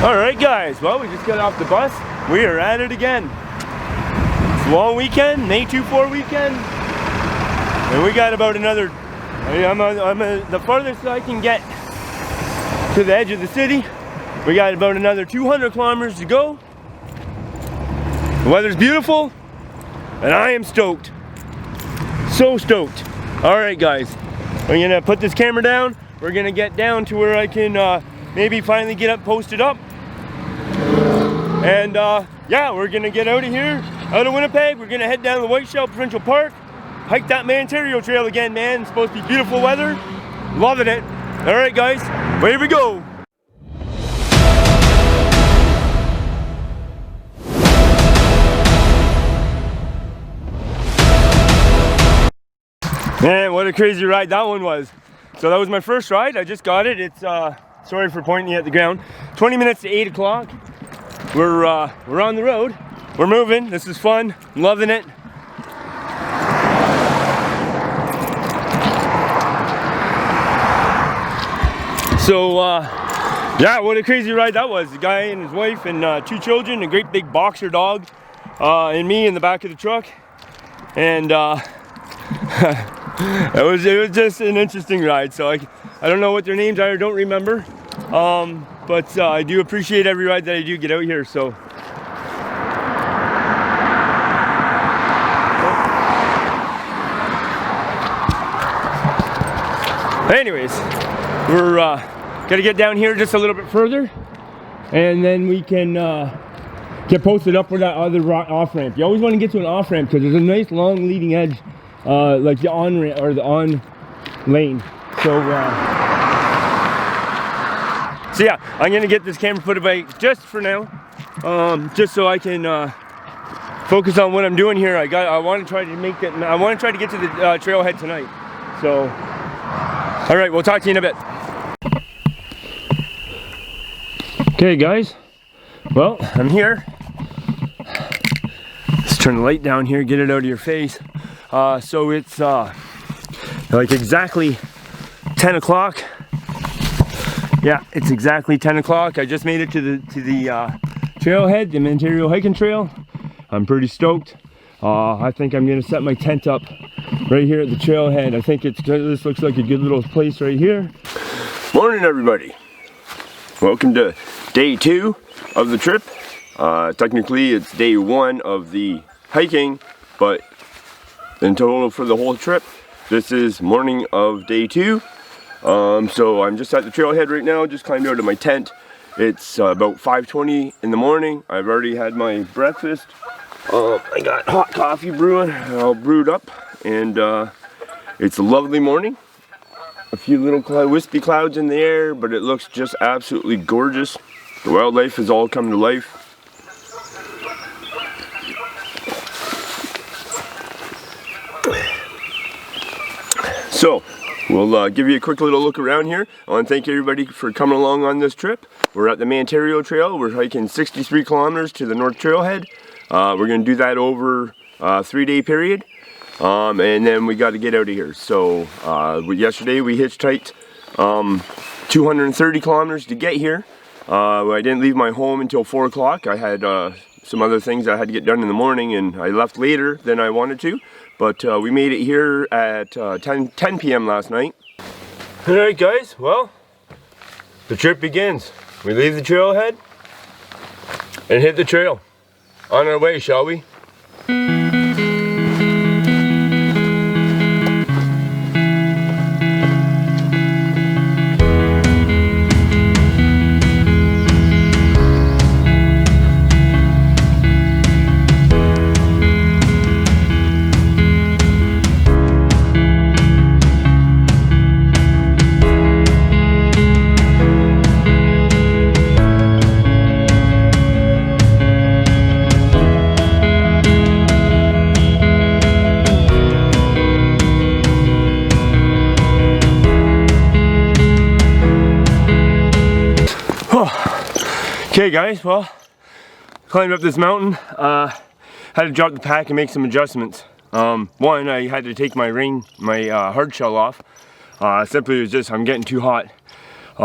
Alright guys, well we just got off the bus. We are at it again. It's a long weekend, May 2-4 weekend. And we got about another, I'm the farthest I can get to the edge of the city. We got about another 200 kilometers to go. The weather's beautiful, and I am stoked. So stoked. Alright guys, we're gonna put this camera down. We're gonna get down to where I can maybe finally get up, posted up. And yeah, we're gonna get out of here, out of Winnipeg. We're gonna head down to the Whiteshell Provincial Park, hike that Mantario trail again, man. It's supposed to be beautiful weather. Loving it. Alright guys, here we go. Man, what a crazy ride that one was. So that was my first ride. I just got it. It's sorry for pointing at the ground. 20 minutes to 8 o'clock. We're on the road. We're moving. This is fun. I'm loving it. So yeah, what a crazy ride that was. The guy and his wife and 2 children, a great big boxer dog, and me in the back of the truck. And it was just an interesting ride. So I don't know what their names are, I don't remember. But I do appreciate every ride that I do get out here. So anyways, we're gonna get down here just a little bit further, and then we can get posted up with that other off ramp. You always want to get to an off ramp because there's a nice long leading edge, like the on ramp or the on lane. So yeah, I'm gonna get this camera put away just for now, just so I can focus on what I'm doing here. I want to try to make it. I want to try to get to the trailhead tonight. So, all right, we'll talk to you in a bit. Okay, guys. Well, I'm here. Let's turn the light down here. Get it out of your face. So it's like exactly 10 o'clock. Yeah, it's exactly 10 o'clock. I just made it to the trailhead, the Mantario hiking trail. I'm pretty stoked. I think I'm gonna set my tent up right here at the trailhead. I think this looks like a good little place right here. Morning, everybody. Welcome to day 2 of the trip. Technically, it's day 1 of the hiking, but in total for the whole trip, this is morning of day 2. So I'm just at the trailhead right now, just climbed out of my tent. It's about 5:20 in the morning. I've already had my breakfast. I got hot coffee brewing, all brewed up, and it's a lovely morning. A few little wispy clouds in the air, but it looks just absolutely gorgeous. The wildlife has all come to life. So, we'll give you a quick little look around here. I want to thank everybody for coming along on this trip. We're at the Mantario Trail. We're hiking 63 kilometers to the North Trailhead. We're going to do that over a 3-day period. And then we got to get out of here. So yesterday we hitchhiked 230 kilometers to get here. I didn't leave my home until 4 o'clock. I had some other things I had to get done in the morning, and I left later than I wanted to. But we made it here at 10 p.m. last night. Alright guys, well, the trip begins. We leave the trailhead and hit the trail. On our way, shall we? Okay guys, well, climbed up this mountain, had to drop the pack and make some adjustments. One, I had to take my hard shell off. Simply it was just, I'm getting too hot. A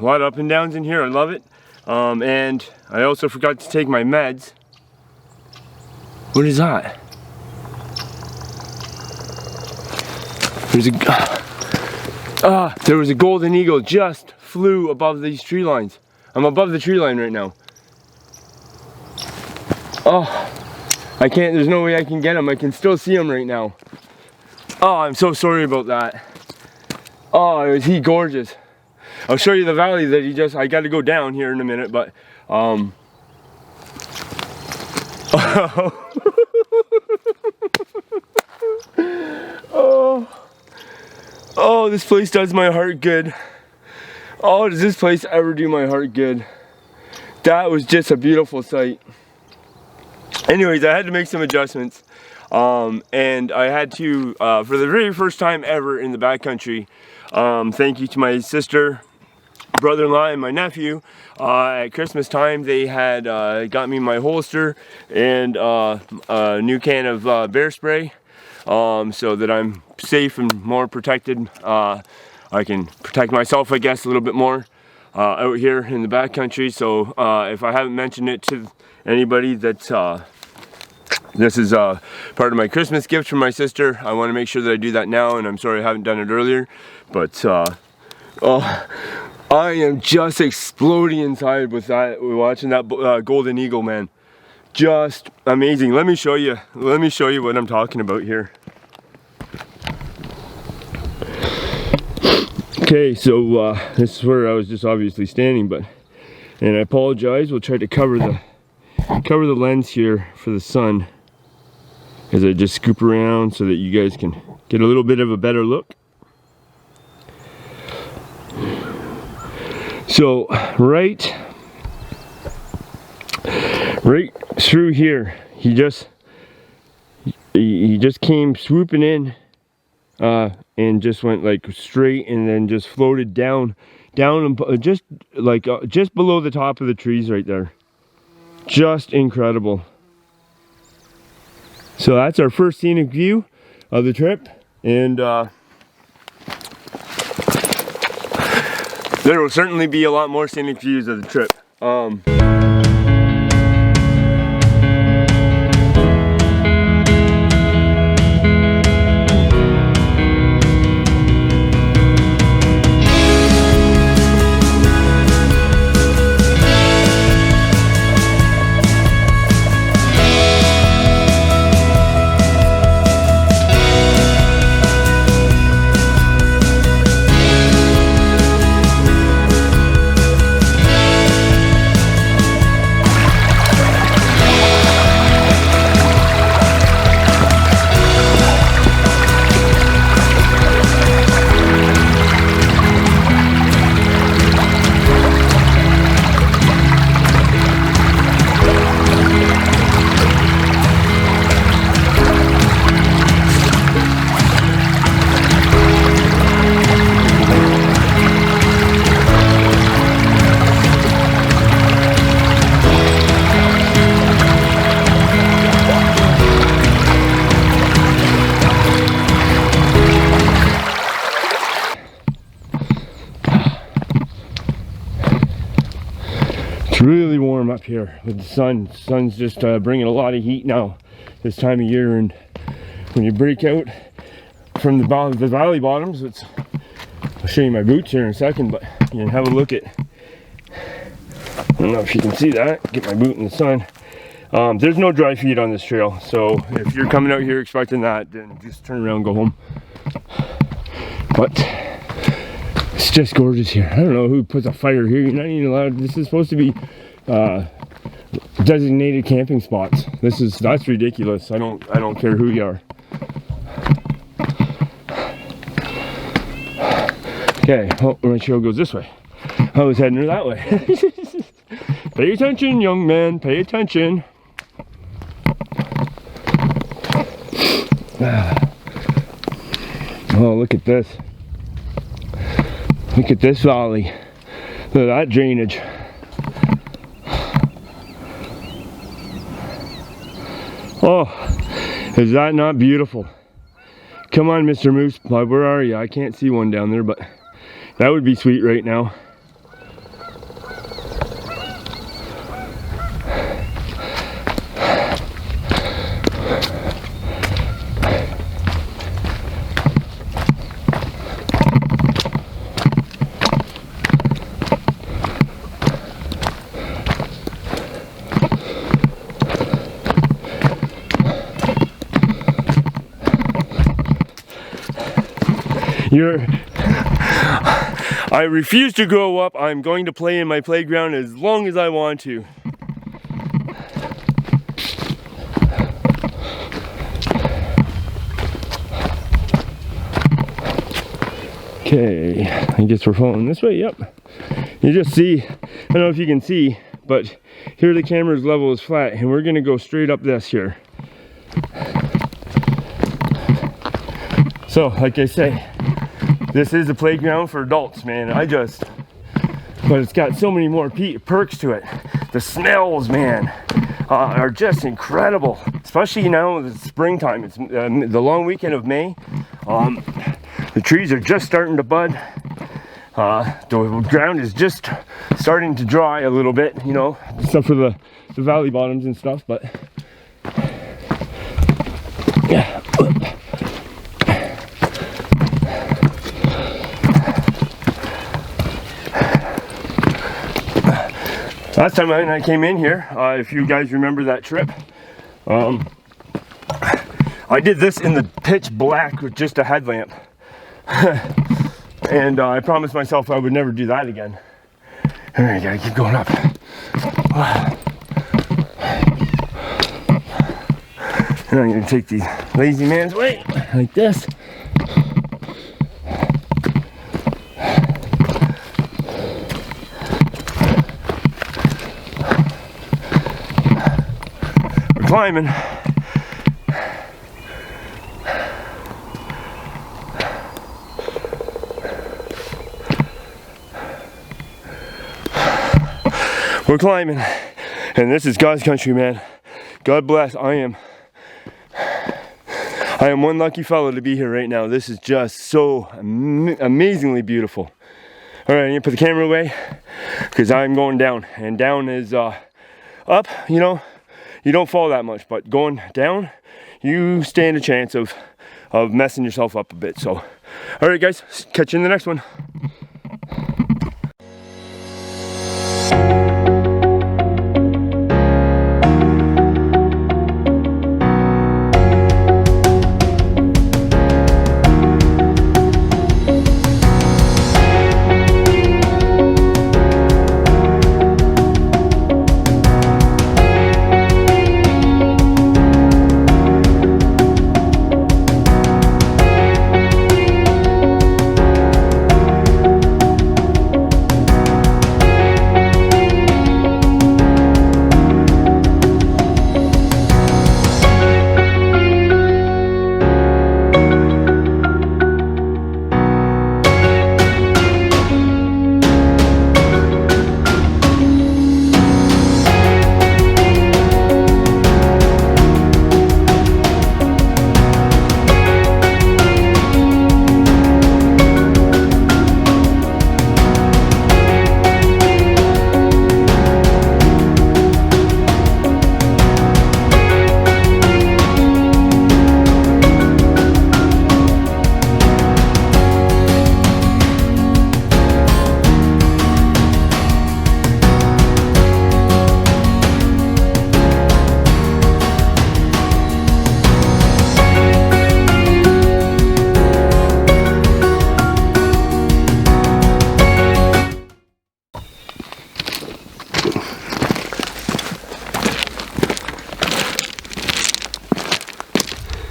lot of up and downs in here, I love it. And I also forgot to take my meds. What is that? There was a golden eagle just flew above these tree lines. I'm above the tree line right now. Oh, I can't, there's no way I can get him. I can still see him right now. Oh, I'm so sorry about that. Oh, is he gorgeous. I'll show you the valley that he just, I got to go down here in a minute, but oh, this place does my heart good. Oh, does this place ever do my heart good? That was just a beautiful sight. Anyways, I had to make some adjustments. And I had to, for the very first time ever in the backcountry, thank you to my sister, brother-in-law, and my nephew. At Christmas time, they had got me my holster and a new can of bear spray, so that I'm safe and more protected. I can protect myself, I guess, a little bit more out here in the backcountry. So if I haven't mentioned it to anybody, that this is part of my Christmas gift from my sister. I want to make sure that I do that now, and I'm sorry I haven't done it earlier. But oh, I am just exploding inside with that, watching that golden eagle, man. Just amazing. Let me show you what I'm talking about here. Okay, so this is where I was just obviously standing, and I apologize. We'll try to cover the lens here for the sun as I just scoop around so that you guys can get a little bit of a better look. So right through here, he just came swooping in and just went like straight, and then just floated down just below the top of the trees right there. Just incredible. So that's our first scenic view of the trip, and there will certainly be a lot more scenic views of the trip. It's really warm up here with the sun. The sun's just bringing a lot of heat now this time of year, and when you break out from the valley bottoms, I'll show you my boots here in a second, but you can have a look at, I don't know if you can see that, get my boot in the sun. There's no dry feet on this trail, so if you're coming out here expecting that, then just turn around and go home. But it's just gorgeous here. I don't know who puts a fire here. You're not even allowed. This is supposed to be designated camping spots. That's ridiculous. I don't care who you are. Okay, oh, my trail goes this way. I was heading that way. Pay attention, young man, pay attention. Oh, look at this. Look at this valley. Look at that drainage. Oh, is that not beautiful? Come on, Mr. Moose. Where are you? I can't see one down there, but that would be sweet right now. I refuse to grow up. I'm going to play in my playground as long as I want to. Okay, I guess we're following this way, yep. You just see, I don't know if you can see, but here the camera's level is flat, and we're gonna go straight up this here. So, like I say, this is a playground for adults, man. But it's got so many more perks to it. The smells, man, are just incredible. Especially now, it's springtime. It's the long weekend of May. The trees are just starting to bud. The ground is just starting to dry a little bit, you know, except for the valley bottoms and stuff, but yeah. Last time I came in here, if you guys remember that trip, I did this in the pitch black with just a headlamp. And I promised myself I would never do that again. Alright, gotta keep going up. And I'm gonna take the lazy man's way, like this. We're climbing. We're climbing, and this is God's country, man. God bless. I am one lucky fellow to be here right now. This is just so amazingly beautiful. All right, I'm gonna put the camera away because I'm going down, and down is up. You know, you don't fall that much, but going down, you stand a chance of messing yourself up a bit. So, all right, guys, catch you in the next one.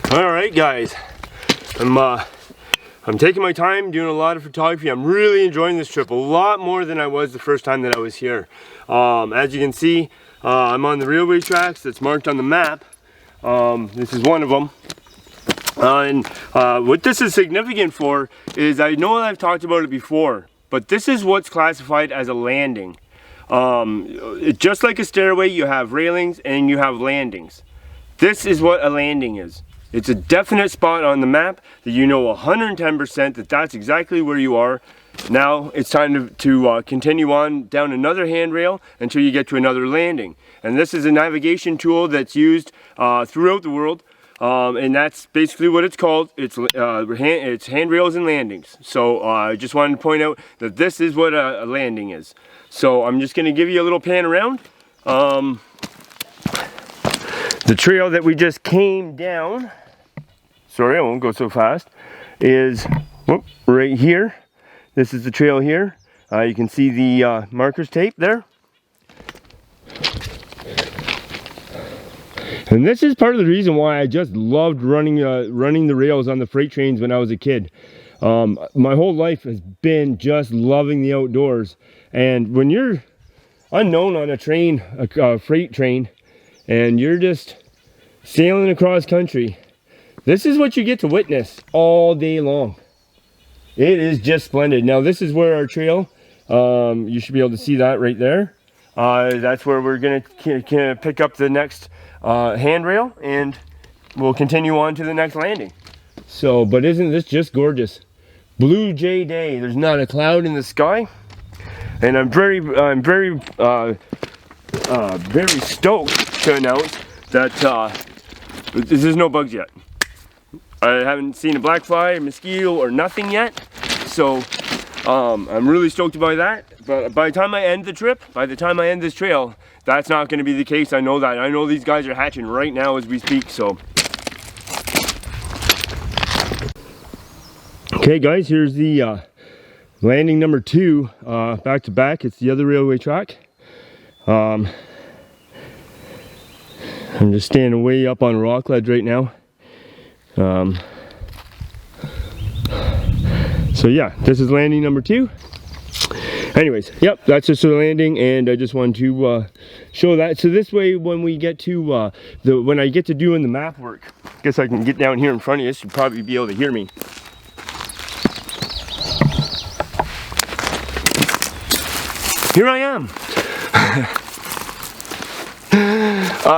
Alright guys, I'm taking my time doing a lot of photography. I'm really enjoying this trip a lot more than I was the first time that I was here. As you can see, I'm on the railway tracks that's marked on the map. This is one of them. What this is significant for is, I know I've talked about it before, but this is what's classified as a landing. Just like a stairway, you have railings and you have landings. This is what a landing is. It's a definite spot on the map that you know 110% that that's exactly where you are. Now it's time to continue on down another handrail until you get to another landing. And this is a navigation tool that's used throughout the world. And that's basically what it's called. It's handrails and landings. So I just wanted to point out that this is what a landing is. So I'm just going to give you a little pan around. The trail that we just came down, sorry, I won't go so fast, is Whoop, right here. This is the trail here. You can see the markers tape there. And this is part of the reason why I just loved running the rails on the freight trains when I was a kid. My whole life has been just loving the outdoors. And when you're unknown on a train, a freight train, and you're just sailing across country, this is what you get to witness all day long. It is just splendid. Now this is where our trail, you should be able to see that right there. That's where we're gonna pick up the next handrail, and we'll continue on to the next landing. So, but isn't this just gorgeous? Blue jay day. There's not a cloud in the sky, and I'm very stoked to announce that there's no bugs yet. I haven't seen a black fly, a mosquito, or nothing yet. So I'm really stoked about that. But by the time I end the trip, by the time I end this trail, that's not going to be the case. I know that. I know these guys are hatching right now as we speak. So, okay, guys, here's the landing number 2, back to back. It's the other railway track. I'm just standing way up on a rock ledge right now. So yeah, this is landing number 2. Anyways, yep, that's just a landing, and I just wanted to show that. So this way, when we get to when I get to doing the map work, I guess I can get down here in front of you. You'll probably be able to hear me. Here I am.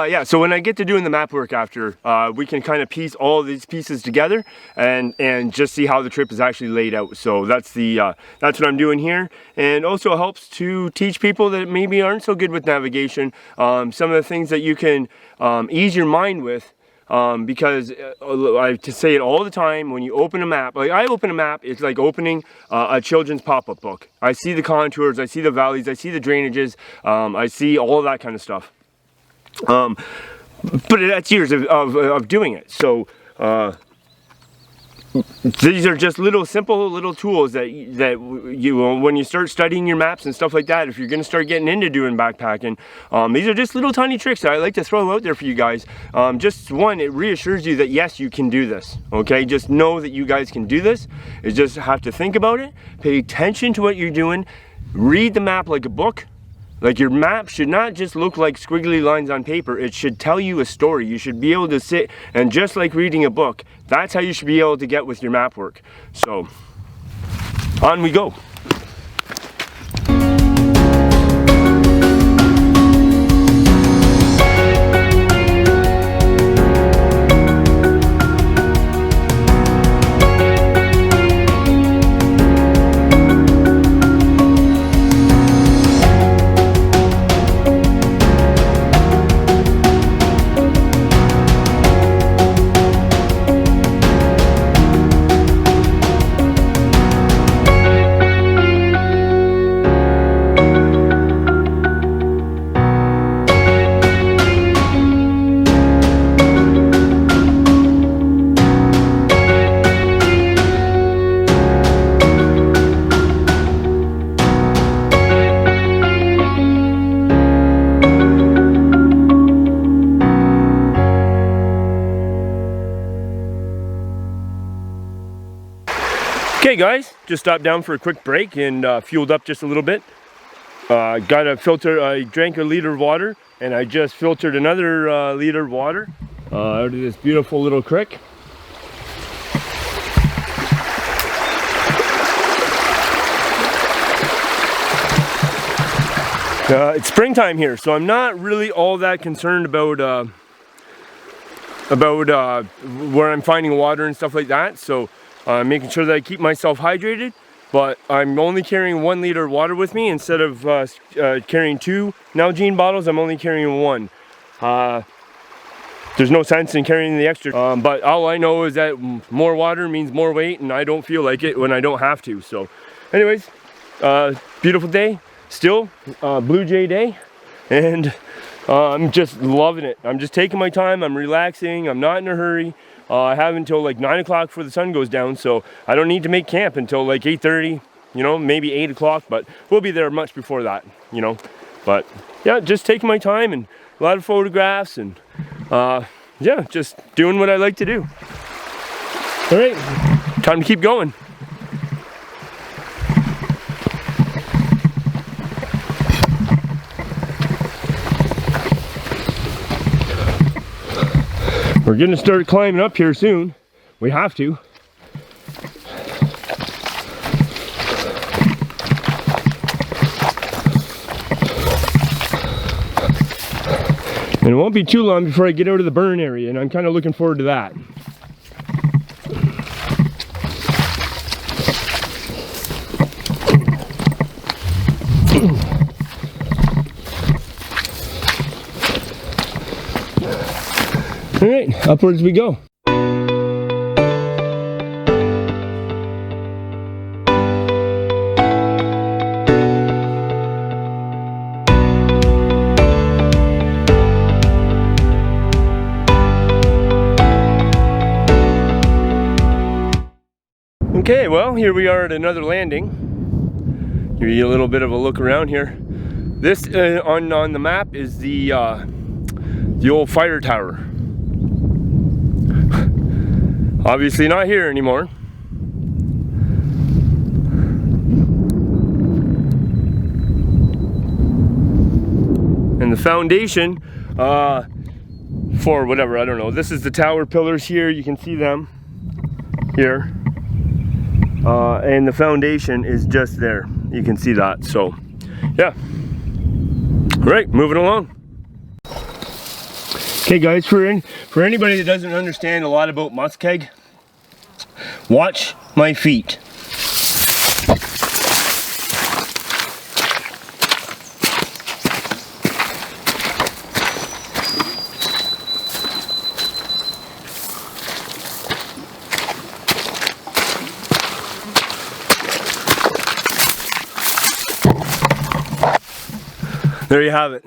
Yeah, so when I get to doing the map work after, we can kind of piece all these pieces together and just see how the trip is actually laid out. So that's what I'm doing here, and also helps to teach people that maybe aren't so good with navigation some of the things that you can ease your mind with. Because I to say it all the time, when you open a map, like I open a map, it's like opening a children's pop-up book. I see the contours, I see the valleys, I see the drainages, I see all of that kind of stuff. But that's years of doing it. So these are just simple little tools that you when you start studying your maps and stuff like that, if you're going to start getting into doing backpacking, these are just little tiny tricks that I like to throw out there for you guys. Just one, it reassures you that yes, you can do this. Okay, just know that you guys can do this. You just have to think about it, pay attention to what you're doing, read the map like a book. Like, your map should not just look like squiggly lines on paper. It should tell you a story. You should be able to sit, and just like reading a book, that's how you should be able to get with your map work. So, on we go. Okay guys, just stopped down for a quick break and fueled up just a little bit. Got a filter, I drank a liter of water, and I just filtered another liter of water out of this beautiful little creek. It's springtime here, so I'm not really all that concerned about where I'm finding water and stuff like that. So making sure that I keep myself hydrated, but I'm only carrying 1 liter of water with me instead of carrying 2 Nalgene bottles. I'm only carrying 1. There's no sense in carrying the extra, but all I know is that more water means more weight, and I don't feel like it when I don't have to. So anyways, beautiful day, still Blue Jay day, and I'm just loving it. I'm just taking my time, I'm relaxing, I'm not in a hurry. I have until like 9 o'clock before the sun goes down, so I don't need to make camp until like 8:30, you know, maybe 8 o'clock, but we'll be there much before that, you know. But yeah, just taking my time and a lot of photographs and yeah, just doing what I like to do. All right, time to keep going. We're gonna start climbing up here soon. We have to. And it won't be too long before I get out of the burn area, and I'm kind of looking forward to that. All right, upwards we go. Okay, well, here we are at another landing. Give you a little bit of a look around here. This on the map is the old fighter tower. Obviously not here anymore. And the foundation for whatever, I don't know. This is the tower pillars here. You can see them here. And the foundation is just there. You can see that. So, yeah. All right, moving along. Okay, guys, for anybody that doesn't understand a lot about muskeg, watch my feet. There you have it.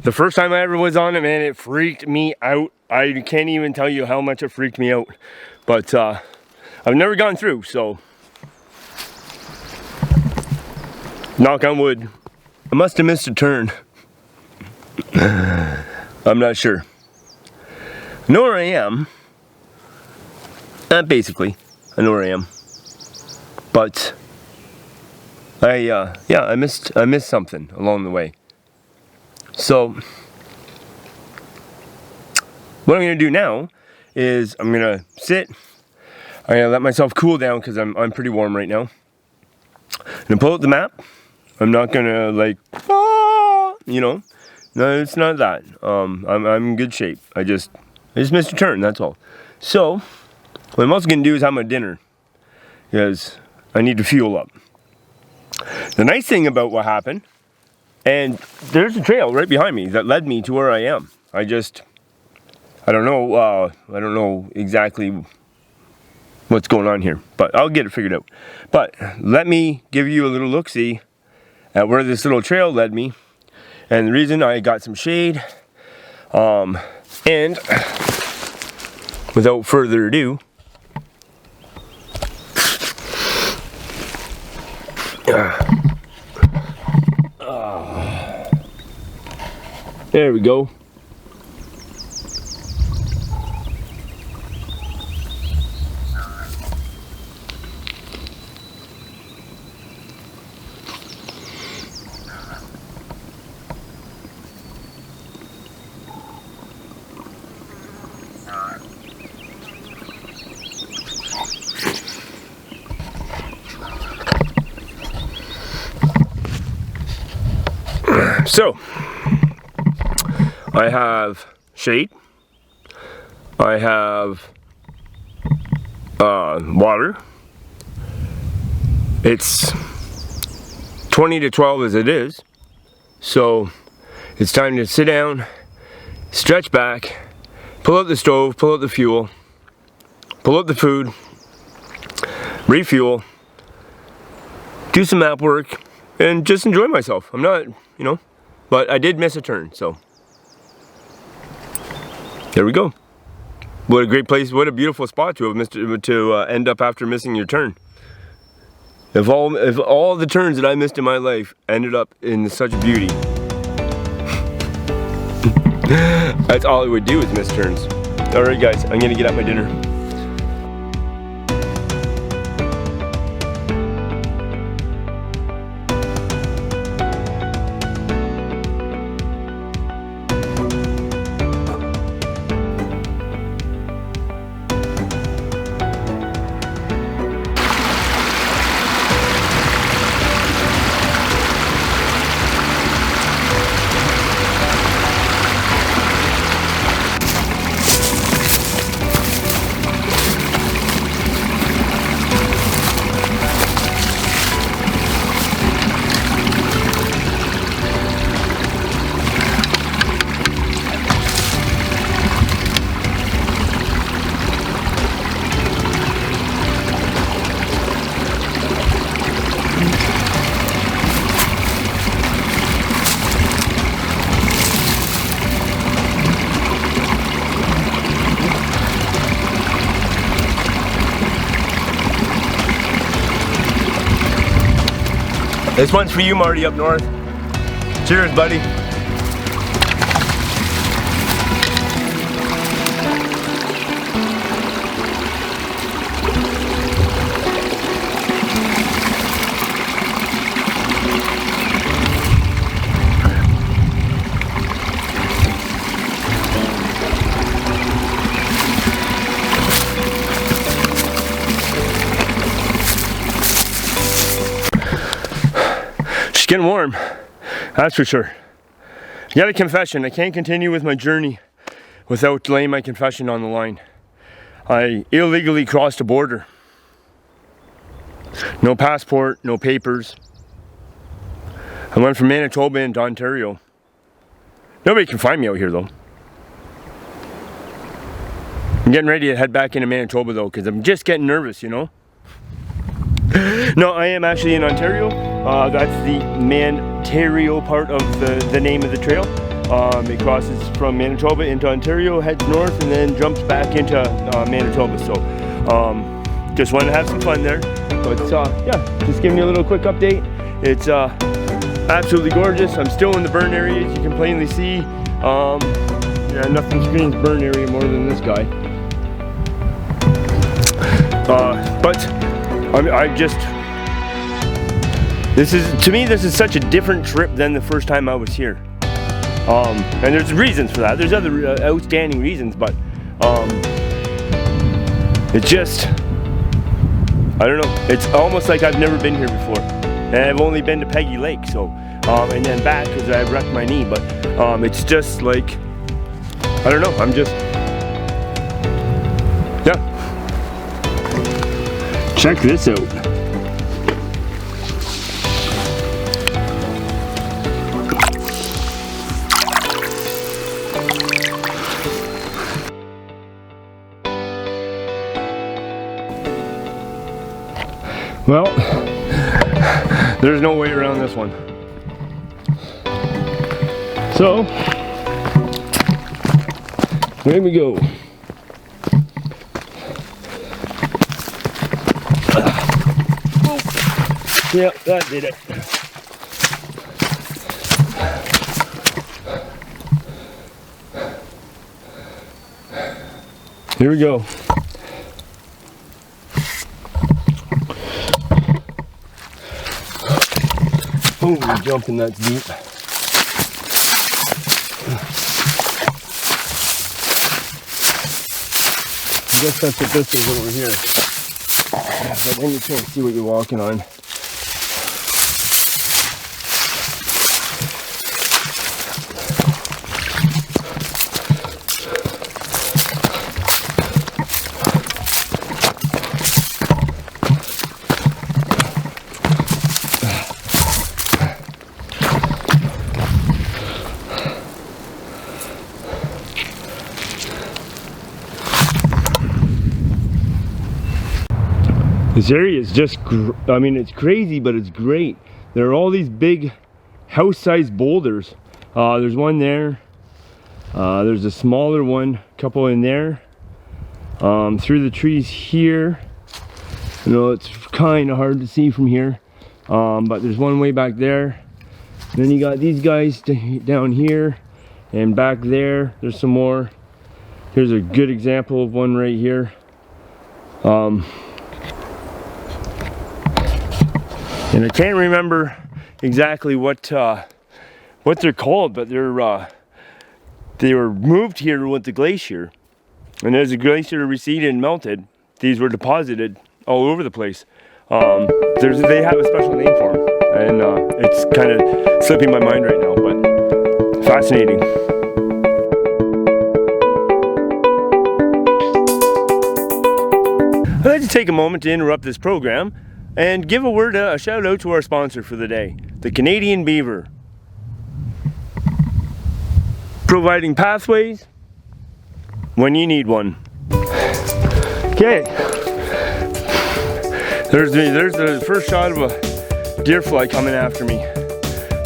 The first time I ever was on it, man, it freaked me out. I can't even tell you how much it freaked me out. But I've never gone through, so knock on wood. I must have missed a turn. I'm not sure. I know where I am. Basically, I know where I am. But yeah, I missed something along the way. So what I'm gonna do now is I'm gonna sit. I'm gonna let myself cool down because I'm pretty warm right now. I'm gonna pull out the map. I'm not gonna like, you know, no, it's not that. I'm in good shape. I just missed a turn. That's all. So what I'm also gonna do is have my dinner because I need to fuel up. The nice thing about what happened, and there's a trail right behind me that led me to where I am. I don't know exactly what's going on here, but I'll get it figured out. But let me give you a little look-see at where this little trail led me, and the reason I got some shade, and without further ado, there we go. So, I have shade, I have water. It's 20 to 12 as it is, so it's time to sit down, stretch back, pull out the stove, pull out the fuel, pull out the food, refuel, do some map work, and just enjoy myself. I'm not, you know, but I did miss a turn, so there we go. What a great place, what a beautiful spot to have missed, to end up after missing your turn. If all the turns that I missed in my life ended up in such beauty, that's all it would do is miss turns. Alright guys, I'm gonna get at my dinner. This one's for you, Marty, up north. Cheers, buddy. It's getting warm, that's for sure. I got a confession. I can't continue with my journey without laying my confession on the line. I illegally crossed a border. No passport, no papers. I went from Manitoba into Ontario. Nobody can find me out here though. I'm getting ready to head back into Manitoba though, because I'm just getting nervous, you know? No, I am actually in Ontario. That's the Mantario part of the name of the trail. It crosses from Manitoba into Ontario, heads north, and then jumps back into Manitoba. So, just wanted to have some fun there. But yeah, just giving you a little quick update. It's absolutely gorgeous. I'm still in the burn area, as you can plainly see. Yeah, nothing screams burn area more than this guy. But to me, this is such a different trip than the first time I was here. And there's reasons for that. There's other outstanding reasons, but it just, I don't know. It's almost like I've never been here before. And I've only been to Peggy Lake, so, and then back because I wrecked my knee, but it's just like, I don't know, I'm just, yeah. Check this out. Well, there's no way around this one. So, here we go. Yeah, that did it. Here we go. Oh, we're jumping that deep. I guess that's what this is over here. But then you can't see what you're walking on. This area is just, I mean, it's crazy, but it's great. There are all these big house-sized boulders. There's one there. There's a smaller one, a couple in there. through the trees here. I know it's kind of hard to see from here, but there's one way back there. Then you got these guys down here, and back there there's some more. Here's a good example of one right here. And I can't remember exactly what they're called, but they were moved here with the glacier, and as the glacier receded and melted, these were deposited all over the place. They have a special name for them, and it's kind of slipping my mind right now, but fascinating. I'd like to take a moment to interrupt this program and give a shout out to our sponsor for the day, the Canadian Beaver. Providing pathways when you need one. Okay. There's the first shot of a deer fly coming after me.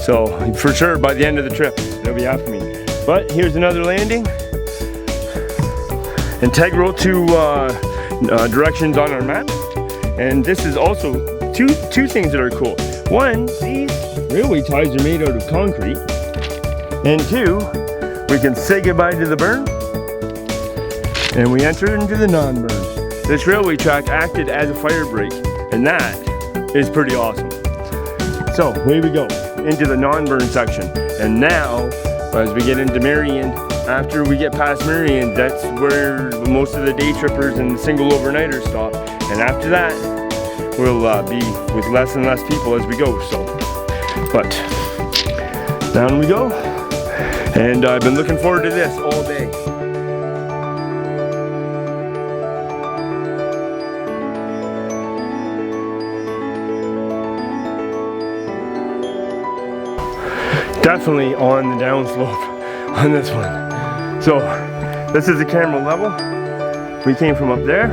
So for sure by the end of the trip, they'll be after me. But here's another landing. Integral to directions on our map. And this is also two things that are cool. One, these railway ties are made out of concrete. And two, we can say goodbye to the burn. And we enter into the non-burn. This railway track acted as a fire break. And that is pretty awesome. So here we go into the non-burn section. And now, as we get into Marion, after we get past Marion, that's where most of the day trippers and the single overnighters stop. And after that, we'll be with less and less people as we go. So, but down we go. And I've been looking forward to this all day. Definitely on the downslope on this one. So this is the camera level. We came from up there.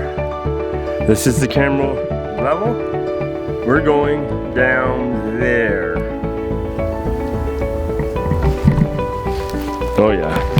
This is the camera level. We're going down there. Oh yeah.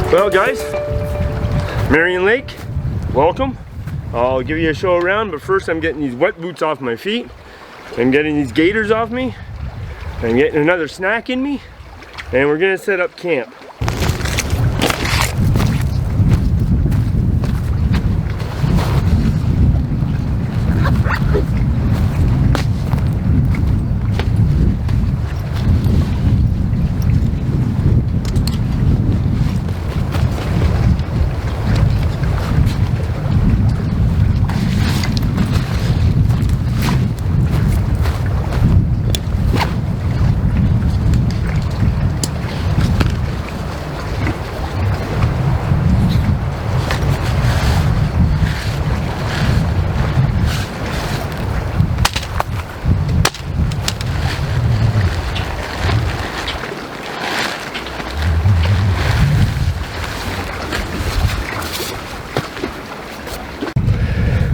Well guys, Marion Lake, welcome. I'll give you a show around, but first I'm getting these wet boots off my feet. I'm getting these gaiters off me. I'm getting another snack in me. And we're gonna set up camp.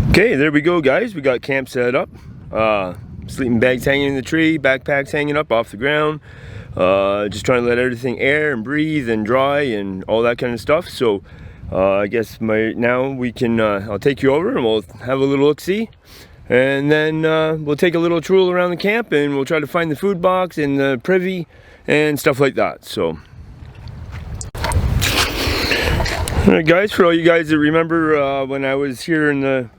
Okay, there we go guys, we got camp set up. Sleeping bags hanging in the tree, backpacks hanging up off the ground. Just trying to let everything air and breathe and dry and all that kind of stuff. So I guess now we can, I'll take you over and we'll have a little look-see. And then we'll take a little troll around the camp and we'll try to find the food box and the privy and stuff like that. So, alright guys, for all you guys that remember when I was here in the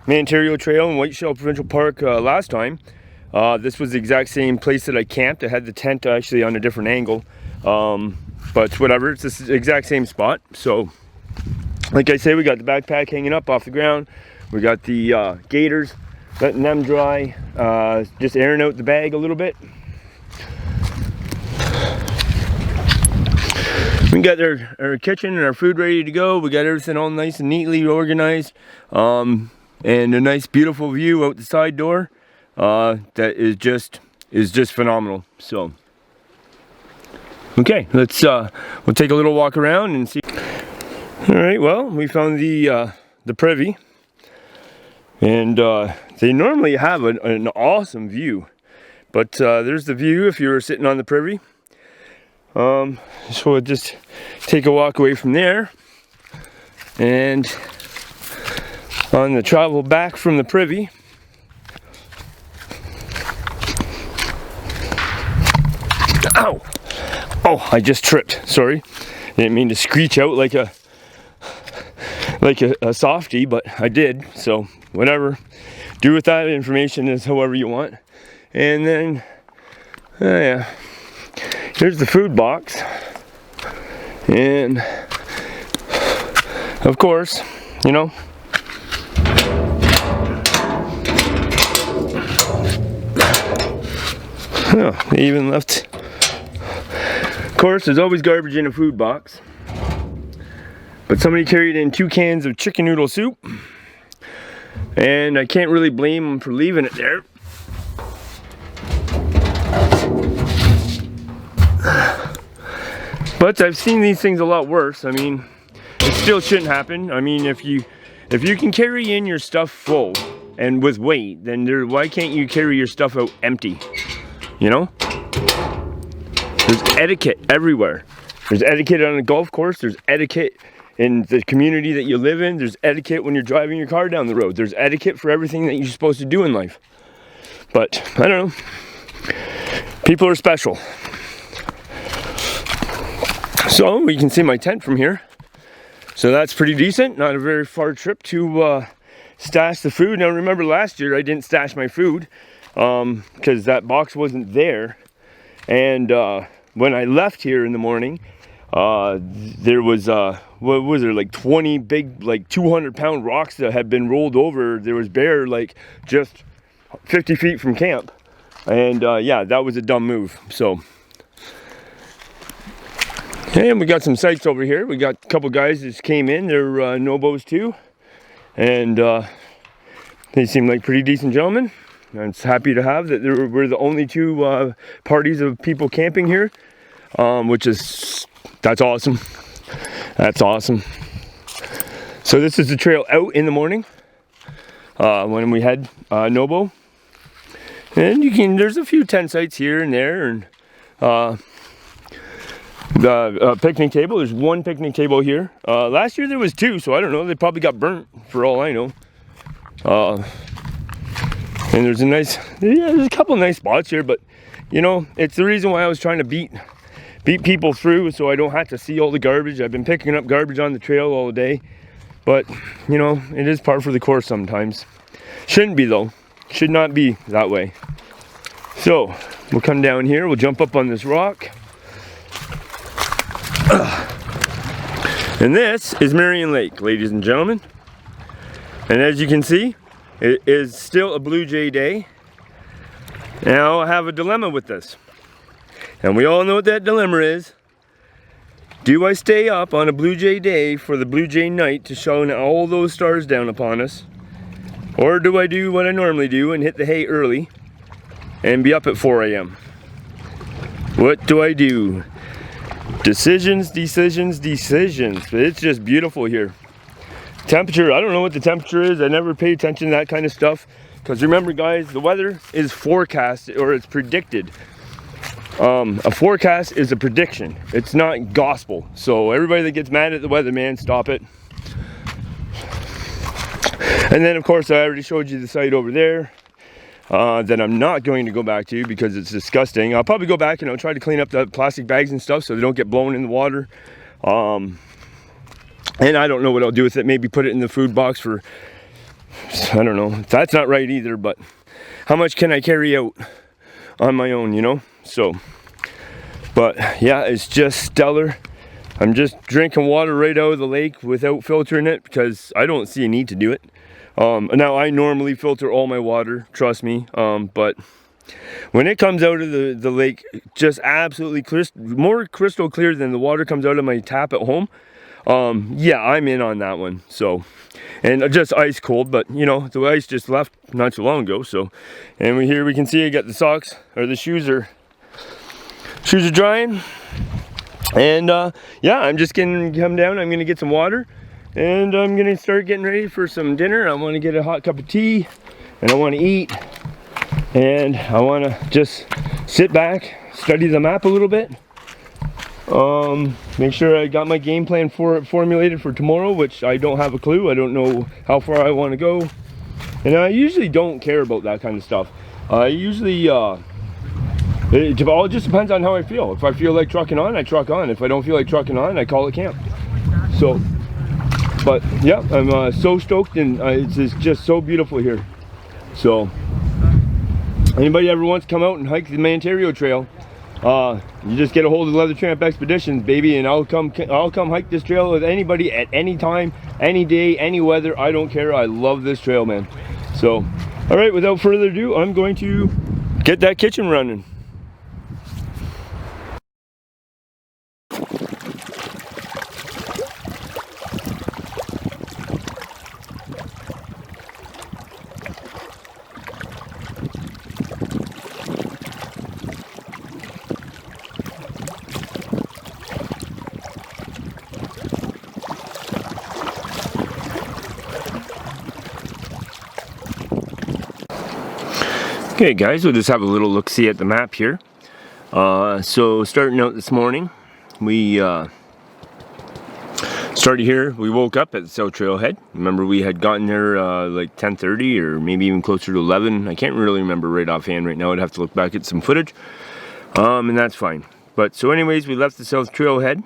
Mantario Trail in Whiteshell Provincial Park last time. This was the exact same place that I camped. I had the tent actually on a different angle, but whatever, it's the exact same spot. So like I say, we got the backpack hanging up off the ground. We got the gaiters, letting them dry, just airing out the bag a little bit. We got our kitchen and our food ready to go. We got everything all nice and neatly organized, and a nice beautiful view out the side door that is just phenomenal. So okay, we'll take a little walk around and see. All right, well, we found the privy, and they normally have an awesome view, but there's the view if you were sitting on the privy. So we'll just take a walk away from there, and on the travel back from the privy, ow! Oh, I just tripped. Sorry, didn't mean to screech out like a softie, but I did. So whatever. Do with that information as however you want. And then, yeah. Here's the food box, and of course, you know, oh, they even left. Of course, there's always garbage in a food box, but somebody carried in 2 cans of chicken noodle soup, and I can't really blame them for leaving it there. But I've seen these things a lot worse. I mean, it still shouldn't happen. I mean, if you can carry in your stuff full and with weight, then why can't you carry your stuff out empty? You know? There's etiquette everywhere. There's etiquette on a golf course. There's etiquette in the community that you live in. There's etiquette when you're driving your car down the road. There's etiquette for everything that you're supposed to do in life. But, I don't know. People are special. So we can see my tent from here, so that's pretty decent. Not a very far trip to stash the food. Now remember, last year I didn't stash my food because that box wasn't there, and when I left here in the morning, there was what was there, like 20 big, like 200-pound rocks that had been rolled over. There was bear like just 50 feet from camp, and yeah, that was a dumb move. So. And we got some sites over here. We got a couple guys that just came in. They're Nobos too. And they seem like pretty decent gentlemen. I'm happy to have that we're the only 2 parties of people camping here. That's awesome. That's awesome. So this is the trail out in the morning when we had Nobo. And there's a few tent sites here and there, and the picnic table. There's 1 picnic table here. Last year there was 2, so I don't know. They probably got burnt for all I know. And there's there's a couple nice spots here, but you know, it's the reason why I was trying to beat people through, so I don't have to see all the garbage. I've been picking up garbage on the trail all day, but you know, it is par for the course sometimes. Shouldn't be though. Should not be that way. So we'll come down here. We'll jump up on this rock. And this is Marion Lake, ladies and gentlemen. And as you can see, it is still a blue jay day. Now I have a dilemma with this. And we all know what that dilemma is. Do I stay up on a blue jay day for the blue jay night to shine all those stars down upon us? Or do I do what I normally do and hit the hay early and be up at 4 a.m.? What do I do? Decisions, decisions, decisions. But it's just beautiful here. Temperature, I don't know what the temperature is. I never pay attention to that kind of stuff. Because remember guys, the weather is forecast, or it's predicted. A forecast is a prediction. It's not gospel. So everybody that gets mad at the weatherman, stop it. And then of course I already showed you the site over there. That I'm not going to go back to because it's disgusting. I'll probably go back and I'll try to clean up the plastic bags and stuff so they don't get blown in the water. And I don't know what I'll do with it. Maybe put it in the food box for I don't know. That's not right either, but how much can I carry out on my own, you know? So, but yeah, it's just stellar. I'm just drinking water right out of the lake without filtering it because I don't see a need to do it. Now I normally filter all my water, trust me, but when it comes out of the lake, just absolutely more crystal clear than the water comes out of my tap at home. Yeah, I'm in on that one. So, and just ice cold, but you know, the ice just left not too long ago. So, and here we can see I got the socks, or the shoes are drying. And yeah, I'm just gonna come down, I'm gonna get some water, and I'm gonna start getting ready for some dinner. I wanna get a hot cup of tea, and I wanna eat, and I wanna just sit back, study the map a little bit, make sure I got my game plan formulated for tomorrow, which I don't have a clue. I don't know how far I wanna go, and I usually don't care about that kind of stuff. I usually, it all just depends on how I feel. If I feel like trucking on, I truck on. If I don't feel like trucking on, I call it camp. So, but yeah, I'm so stoked, and it's just so beautiful here. So, anybody ever wants to come out and hike the Mantario trail, you just get a hold of Leather Tramp Expeditions, baby, and I'll come hike this trail with anybody at any time, any day, any weather. I don't care. I love this trail, man. So, all right, without further ado, I'm going to get that kitchen running. Okay guys, we'll just have a little look-see at the map here. So starting out this morning, we started here. We woke up at the South Trailhead. Remember, we had gotten there like 10:30 or maybe even closer to 11. I can't really remember right offhand right now. I'd have to look back at some footage, and that's fine. But so anyways, we left the South Trailhead.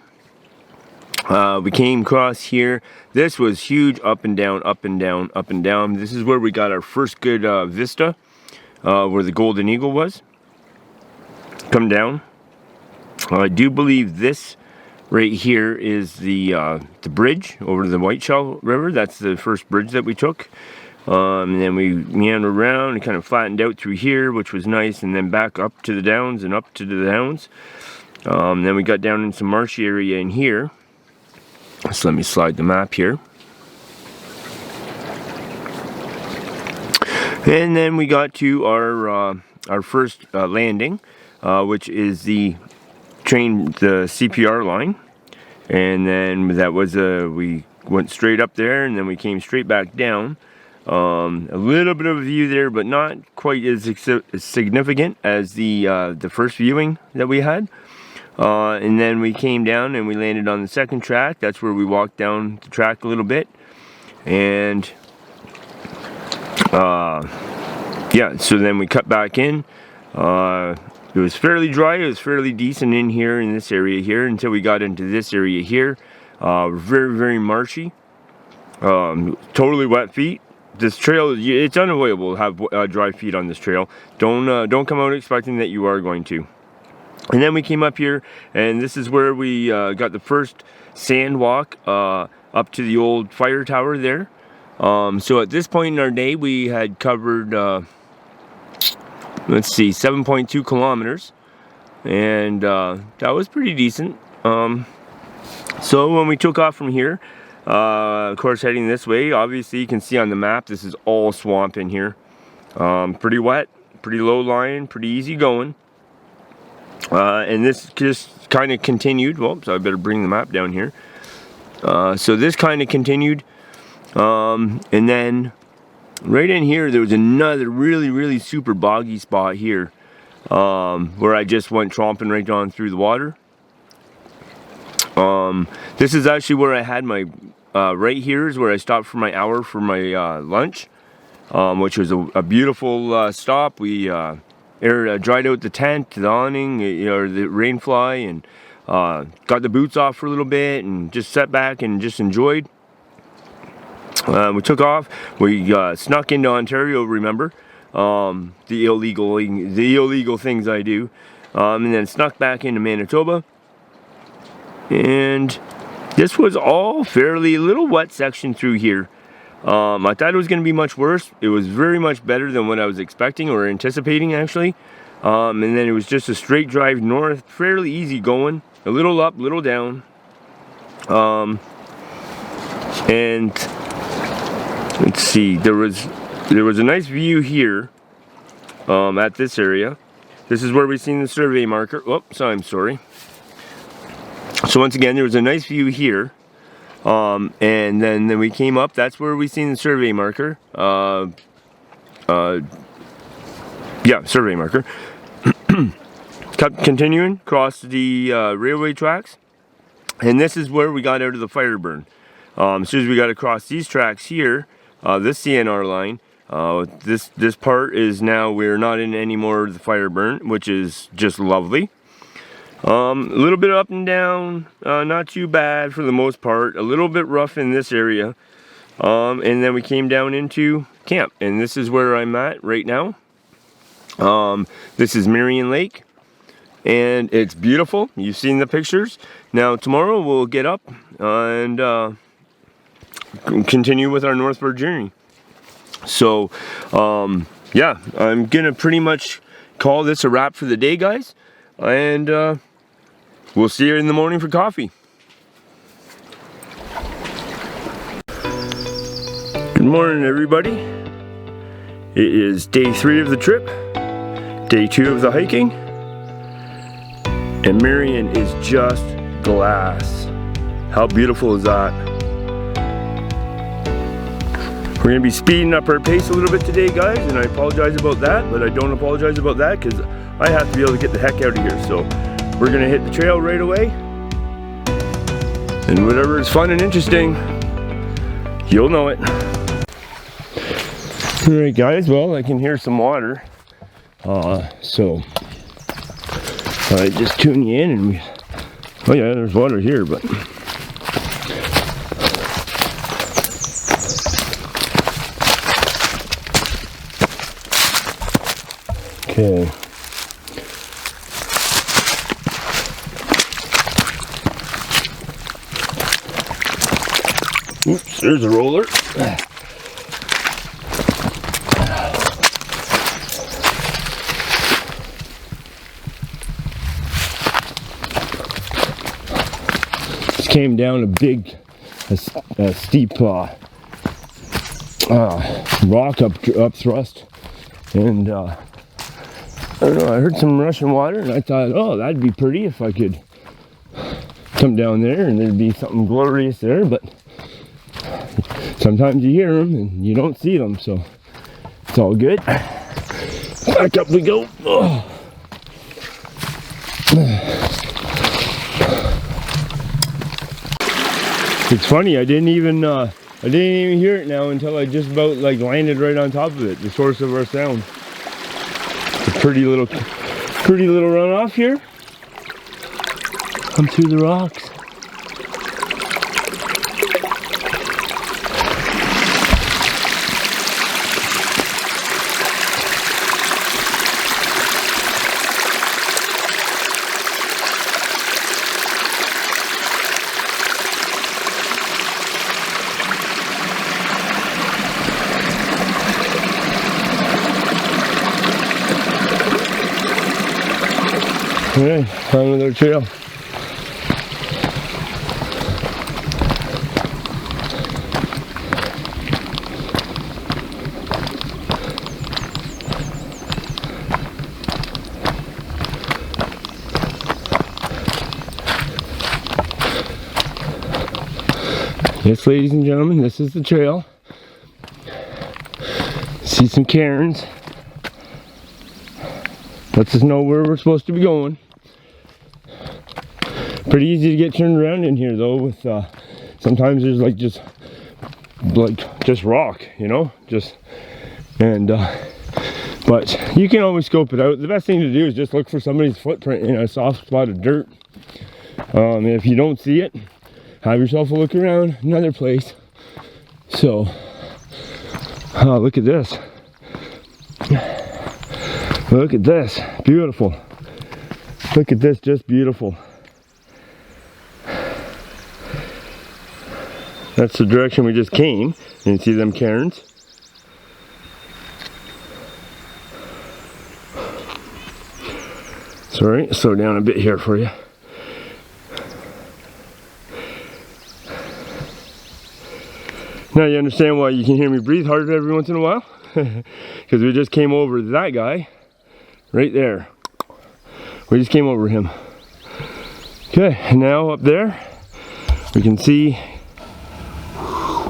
We came across here. This was huge, up and down, up and down, up and down. This is where we got our first good vista. Where the Golden Eagle was. Come down. I do believe this right here is the bridge over the Whiteshell River. That's the first bridge that we took. And then we meandered around and kind of flattened out through here, which was nice, and then back up to the downs and up to the downs. Then we got down in some marshy area in here. So let me slide the map here. And then we got to our first landing, which is the CPR line, and then that was we went straight up there, and then we came straight back down. A little bit of a view there, but not quite as significant as the first viewing that we had. And then we came down and we landed on the second track. That's where we walked down the track a little bit, and yeah, so then we cut back in. It was fairly dry, it was fairly decent in here, in this area here, until we got into this area here. Very, very marshy. Totally wet feet. This trail, it's unavoidable to have dry feet on this trail. Don't come out expecting that you are going to. And then we came up here, and this is where we got the first sand walk up to the old fire tower there. So at this point in our day, we had covered, let's see, 7.2 kilometers, and that was pretty decent. So when we took off from here, of course heading this way, obviously you can see on the map, this is all swamp in here. Pretty wet, pretty low lying, pretty easy going. And this just kind of continued. Well, so I better bring the map down here. So this kind of continued. And then right in here there was another really super boggy spot here, where I just went tromping right on through the water. This is actually where I had my right here is where I stopped for my hour for my lunch, which was a beautiful stop. We dried out the tent, the awning, or the rain fly, and got the boots off for a little bit and just sat back and just enjoyed. We took off. We snuck into Ontario, remember? The illegal things I do. And then snuck back into Manitoba. And this was all fairly a little wet section through here. I thought it was going to be much worse. It was very much better than what I was expecting or anticipating, actually. And then it was just a straight drive north, fairly easy going. A little up, little down. And let's see, there was a nice view here at this area. This is where we seen the survey marker. Oh, so I'm sorry. So once again, there was a nice view here. And then we came up. That's where we seen the survey marker. Yeah, survey marker. Kept continuing across the railway tracks. And this is where we got out of the fire burn. As soon as we got across these tracks here, this CNR line, this part is now, we're not in any more of the fire burn, which is just lovely. A little bit up and down, not too bad for the most part. A little bit rough in this area. And then we came down into camp, and this is where I'm at right now. This is Marion Lake, and it's beautiful. You've seen the pictures. Now tomorrow we'll get up and continue with our northward journey. So yeah, I'm gonna pretty much call this a wrap for the day, guys, and we'll see you in the morning for coffee. Good morning, everybody. It is day 3 of the trip, day 2 of the hiking, and Marion is just glass. How beautiful is that? We're going to be speeding up our pace a little bit today, guys, and I apologize about that, but I don't apologize about that because I have to be able to get the heck out of here. So we're going to hit the trail right away, and whatever is fun and interesting, you'll know it. Alright guys, well, I can hear some water, so I just tune you in and oh yeah, there's water here, but okay. Oops, there's a roller. Came down a big, steep rock up thrust, and I don't know, I heard some rushing water, and I thought, oh, that'd be pretty if I could come down there and there'd be something glorious there, but sometimes you hear them and you don't see them, so it's all good. Back up we go. Oh. It's funny, I didn't even hear it now until I just about like landed right on top of it, the source of our sound. It's a pretty little runoff here. Come through the rocks. Alright, on another trail. Yes, ladies and gentlemen, this is the trail. See some cairns. Lets us know where we're supposed to be going. Pretty easy to get turned around in here though, with sometimes there's like just rock, you know, but you can always scope it out. The best thing to do is just look for somebody's footprint in a soft spot of dirt. If you don't see it, have yourself a look around another place, So, look at this. Look at this, beautiful. Look at this, just beautiful. That's the direction we just came. You see them cairns? Sorry, slow down a bit here for you. Now you understand why you can hear me breathe harder every once in a while? Because we just came over that guy right there. We just came over him. Okay, and now up there we can see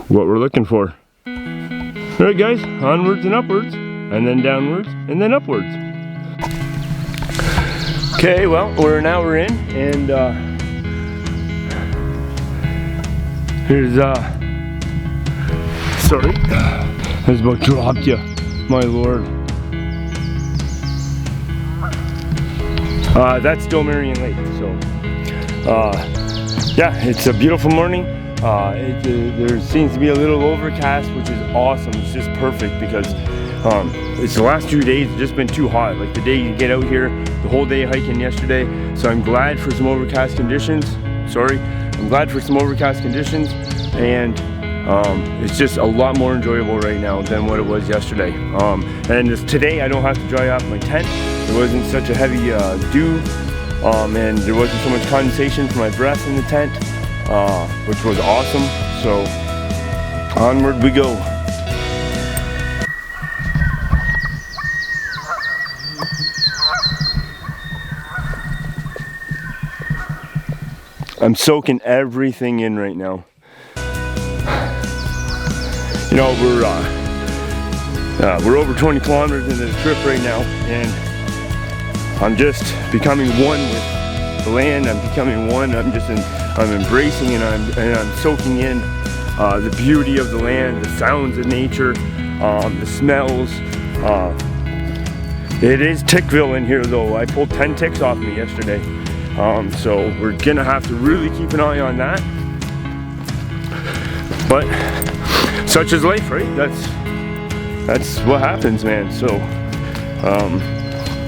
what we're looking for. Alright guys, onwards and upwards, and then downwards, and then upwards. Okay, well, we're in, and here's sorry, I was about dropped you, my lord. That's still Marion Lake, so yeah, it's a beautiful morning. There seems to be a little overcast, which is awesome. It's just perfect because it's the last 2 days, it's just been too hot. Like the day you get out here, the whole day hiking yesterday. So I'm glad for some overcast conditions. I'm glad for some overcast conditions, and it's just a lot more enjoyable right now than what it was yesterday. And today I don't have to dry off my tent. There wasn't such a heavy dew, and there wasn't so much condensation from my breath in the tent, which was awesome. So onward we go. I'm soaking everything in right now. You know, we're over 20 kilometers into the trip right now, and I'm just becoming one with the land. I'm becoming one. I'm embracing, and I'm soaking in the beauty of the land, the sounds of nature, the smells. It is Tickville in here though. I pulled 10 ticks off me yesterday. So we're gonna have to really keep an eye on that. But such is life, right? That's what happens, man. So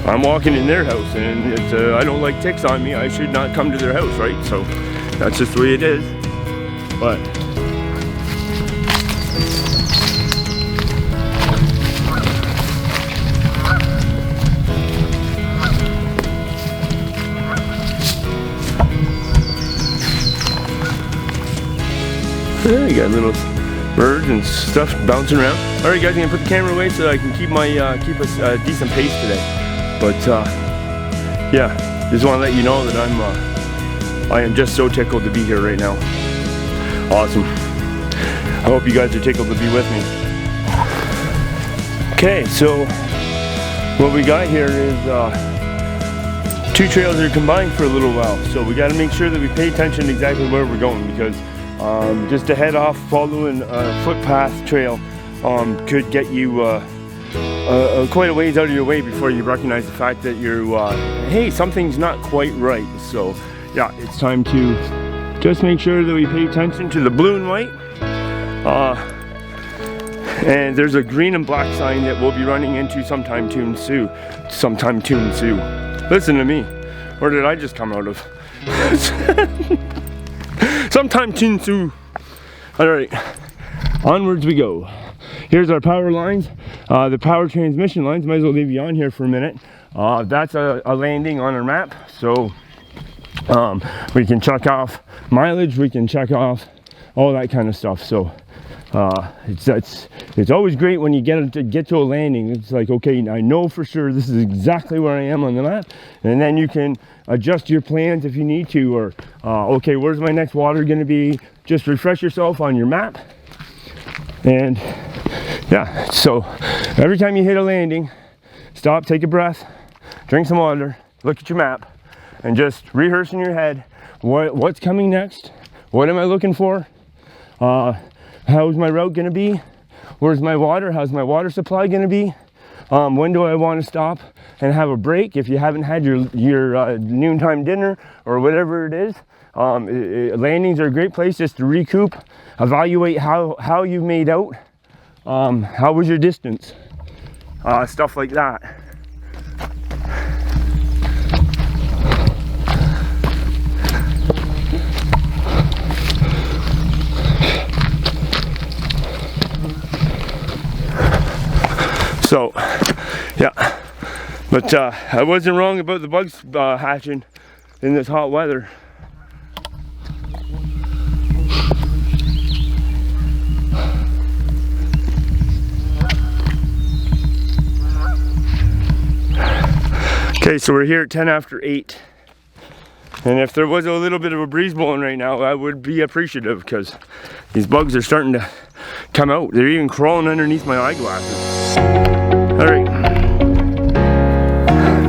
I'm walking in their house, and I don't like ticks on me. I should not come to their house, right? So that's just the way it is. But you got little birds and stuff bouncing around. All right, guys, I'm gonna put the camera away so that I can keep a decent pace today. But yeah, just want to let you know that I am just so tickled to be here right now. Awesome. I hope you guys are tickled to be with me. Okay, so what we got here is two trails that are combined for a little while. So we got to make sure that we pay attention to exactly where we're going, because just to head off following a footpath trail could get you quite a ways out of your way before you recognize the fact that hey, something's not quite right. So yeah, it's time to just make sure that we pay attention to the blue and white. And there's a green and black sign that we'll be running into sometime soon. Listen to me. Where did I just come out of? Sometime soon. Alright, onwards we go. Here's our power lines, the power transmission lines. Might as well leave you on here for a minute. That's a landing on our map, so we can check off mileage, we can check off all that kind of stuff. So it's always great when you get to a landing. It's like, okay, I know for sure this is exactly where I am on the map, and then you can adjust your plans if you need to, or okay, where's my next water going to be? Just refresh yourself on your map. And yeah, so every time you hit a landing, stop, take a breath, drink some water, look at your map, and just rehearse in your head what's coming next, what am I looking for, how's my route going to be, where's my water, how's my water supply going to be, when do I want to stop and have a break if you haven't had your noontime dinner or whatever it is. Landings are a great place just to recoup, evaluate how you made out, how was your distance, stuff like that. So, yeah, but I wasn't wrong about the bugs hatching in this hot weather. Okay, so we're here at 10 after 8. And if there was a little bit of a breeze blowing right now, I would be appreciative because these bugs are starting to come out. They're even crawling underneath my eyeglasses. All right,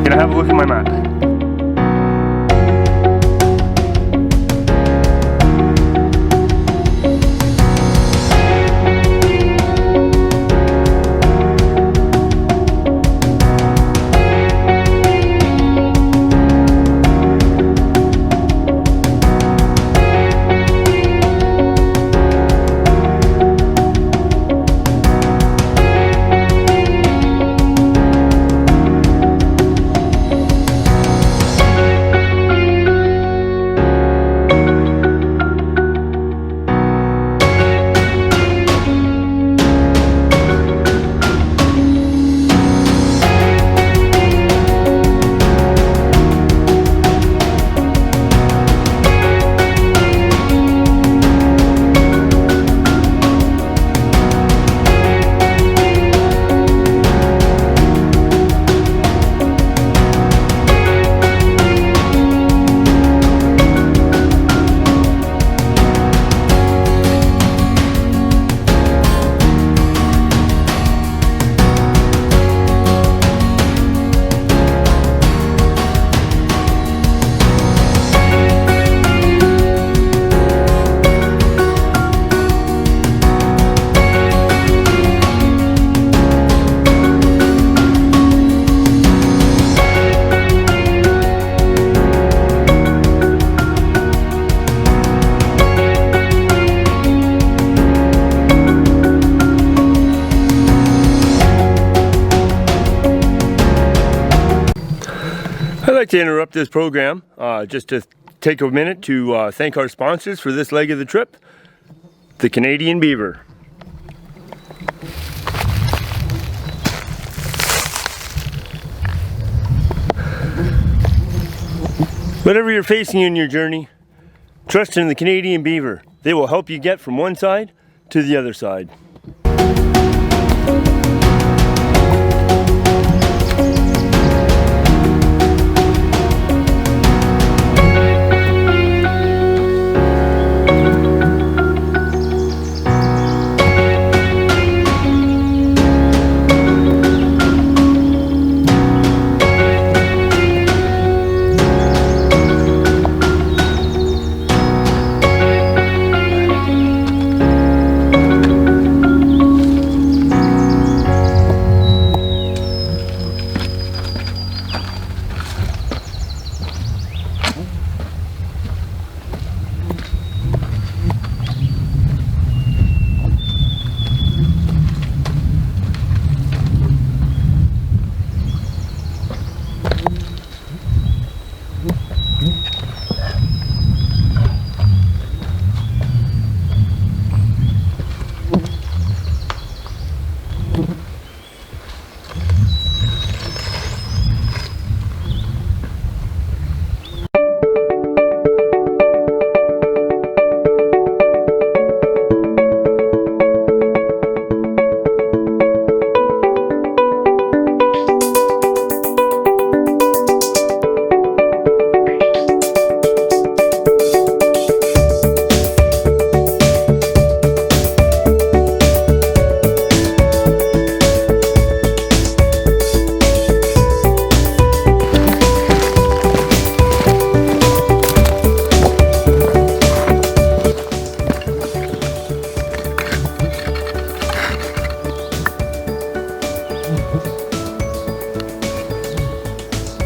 gonna have a look at my map. I'd like to interrupt this program just to take a minute to thank our sponsors for this leg of the trip, the Canadian beaver. Whatever you're facing in your journey, trust in the Canadian beaver. They will help you get from one side to the other side.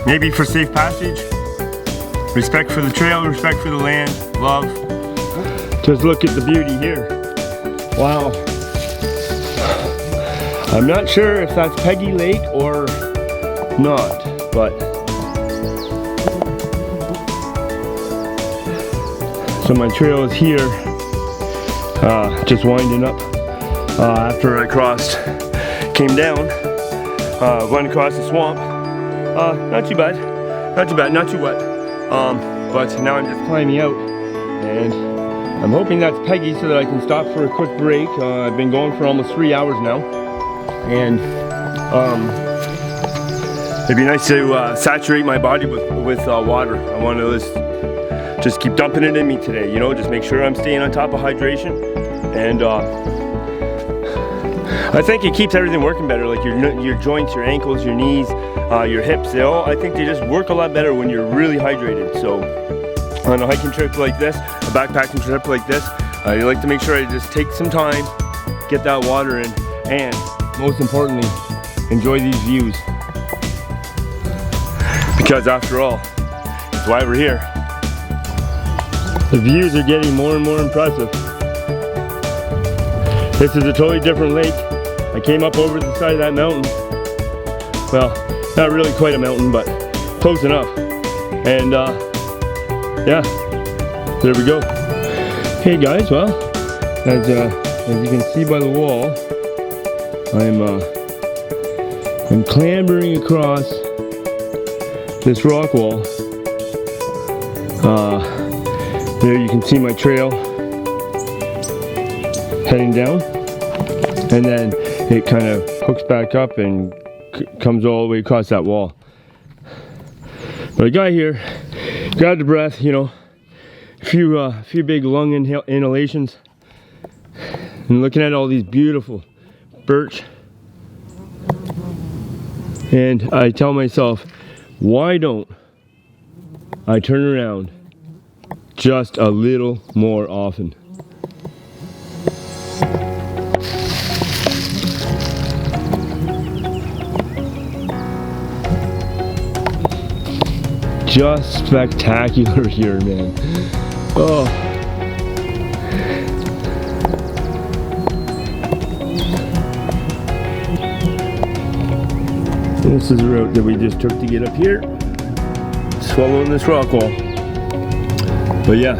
Maybe for safe passage, Respect for the trail, respect for the land, love. Just look at the beauty here. Wow. I'm not sure if that's Peggy Lake or not, but so my trail is here, just winding up after I came down, went across the swamp. Not too bad, not too wet, but now I'm just climbing out, and I'm hoping that's Peggy so that I can stop for a quick break. I've been going for almost 3 hours now, and it'd be nice to saturate my body with water. I want to just keep dumping it in me today, you know, just make sure I'm staying on top of hydration, and I think it keeps everything working better, like your joints, your ankles, your knees, your hips, I think they just work a lot better when you're really hydrated. So on a hiking trip like this, a backpacking trip like this, I like to make sure I just take some time, get that water in, and most importantly, enjoy these views. Because after all, that's why we're here. The views are getting more and more impressive. This is a totally different lake. I came up over the side of that mountain. Well, not really quite a mountain, but close enough. And yeah, there we go. Hey guys, well, as you can see by the wall, I'm clambering across this rock wall. There you can see my trail heading down, and then it kind of hooks back up and comes all the way across that wall. But I got here, grabbed a breath, you know, a few big lung inhalations, and looking at all these beautiful birch, and I tell myself, why don't I turn around just a little more often? Just spectacular here, man. Oh. This is the route that we just took to get up here, swallowing this rock wall. But yeah,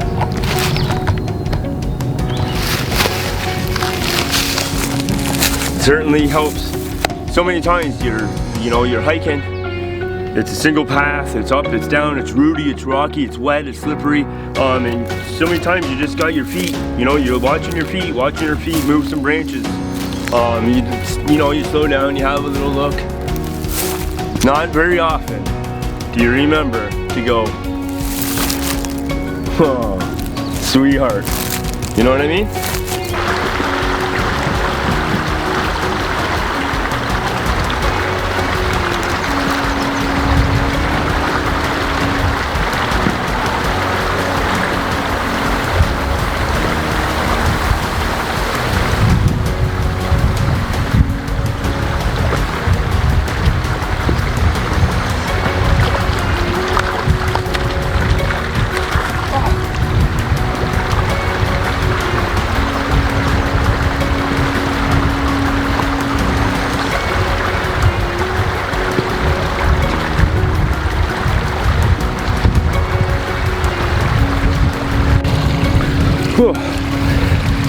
certainly helps. So many times you're hiking. It's a single path. It's up, it's down, it's rooty, it's rocky, it's wet, it's slippery. And so many times you just got your feet. You know, you're watching your feet move some branches. You slow down, you have a little look. Not very often do you remember to go, oh, sweetheart. You know what I mean?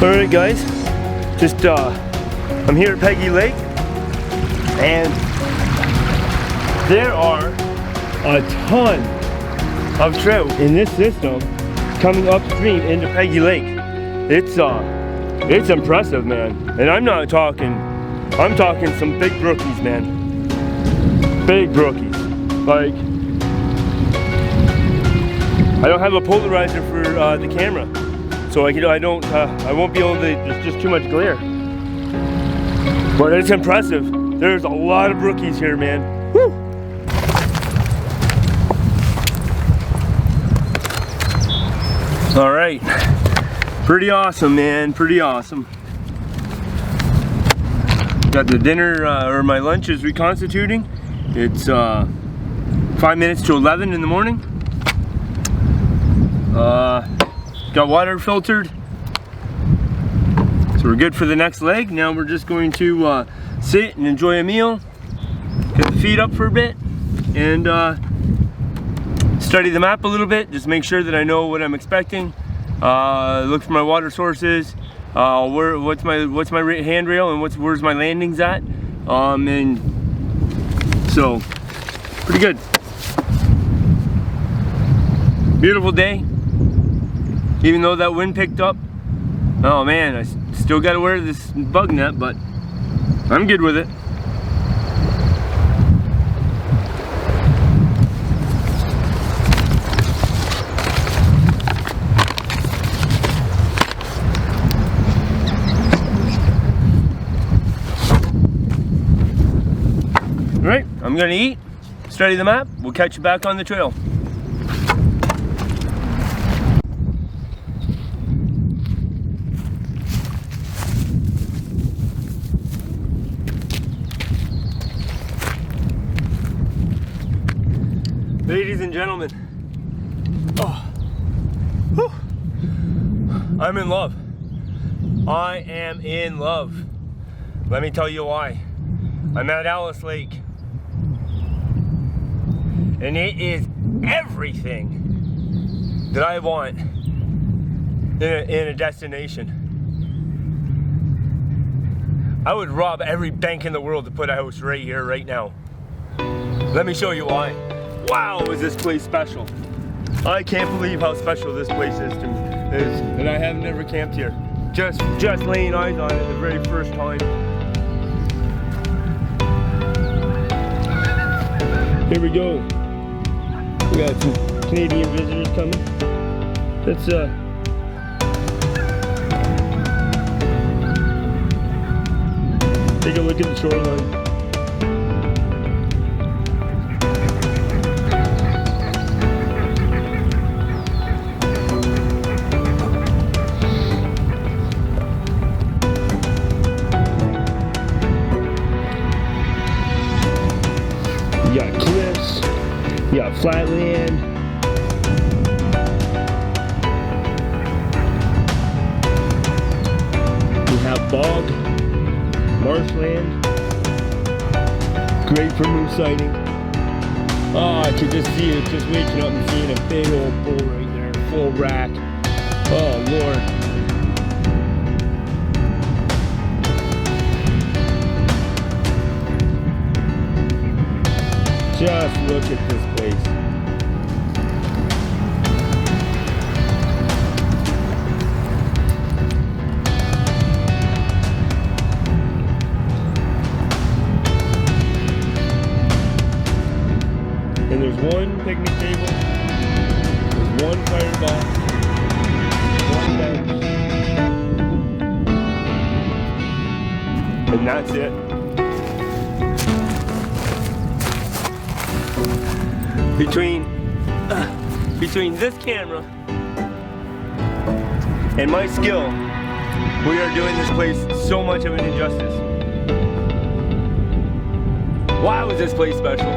Alright guys, I'm here at Peggy Lake, and there are a ton of trout in this system coming upstream into Peggy Lake. It's impressive, man. And I'm talking some big brookies, man. Big brookies. Like, I don't have a polarizer for the camera. So I won't be able to, there's just too much glare. But it's impressive. There's a lot of brookies here, man. Woo! All right, pretty awesome, man, pretty awesome. Got the dinner, or my lunch is reconstituting. It's 5 minutes to 11 in the morning. Got water filtered. So we're good for the next leg. Now we're just going to sit and enjoy a meal, get the feet up for a bit, and study the map a little bit. Just make sure that I know what I'm expecting. Look for my water sources. What's my handrail and where's my landings at? And so pretty good. Beautiful day. Even though that wind picked up. Oh man, I still got to wear this bug net, but I'm good with it. All right, I'm gonna eat, study the map. We'll catch you back on the trail. Ladies and gentlemen, I'm in love. I am in love. Let me tell you why. I'm at Alice Lake, and it is everything that I want in a destination. I would rob every bank in the world to put a house right here, right now. Let me show you why. Wow, is this place special? I can't believe how special this place is to me. And I have never camped here. Just laying eyes on it the very first time. Here we go. We got some Canadian visitors coming. Let's take a look at the shoreline. You got cliffs, you got flat land. You have bog, marshland. Great for moose sighting. Oh, I could just see it, just waking up and seeing a big old bull right there, full rack. Oh Lord. Just look at this place. And there's one picnic table, there's one firebox, one bench, and that's it. Between this camera and my skill, we are doing this place so much of an injustice. Why was this place special?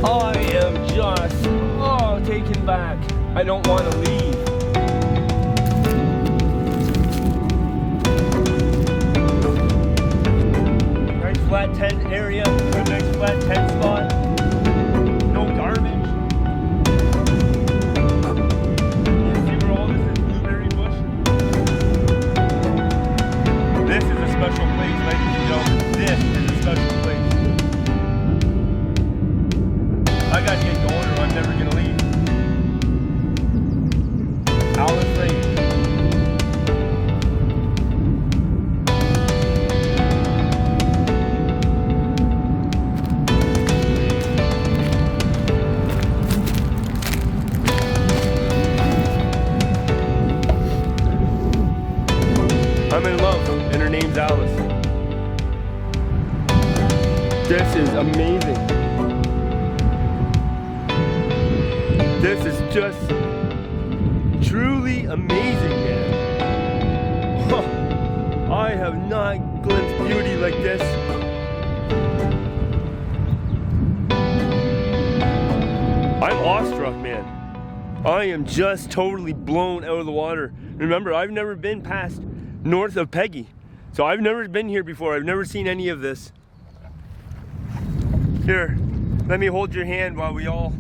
I am just taken back. I don't want to leave. Nice flat tent area, a nice flat tent spot. No garbage. You see where all this is blueberry bush? This is a special place, ladies and gentlemen. This is a special place. I gotta get going or I'm never gonna leave. Alice Lake. I'm in love, and her name's Alice. This is amazing. This is just truly amazing, man. Huh. I have not glimpsed beauty like this. I awestruck, man. I am just totally blown out of the water. Remember, I've never been past north of Peggy. So I've never been here before. I've never seen any of this. Here, let me hold your hand while we all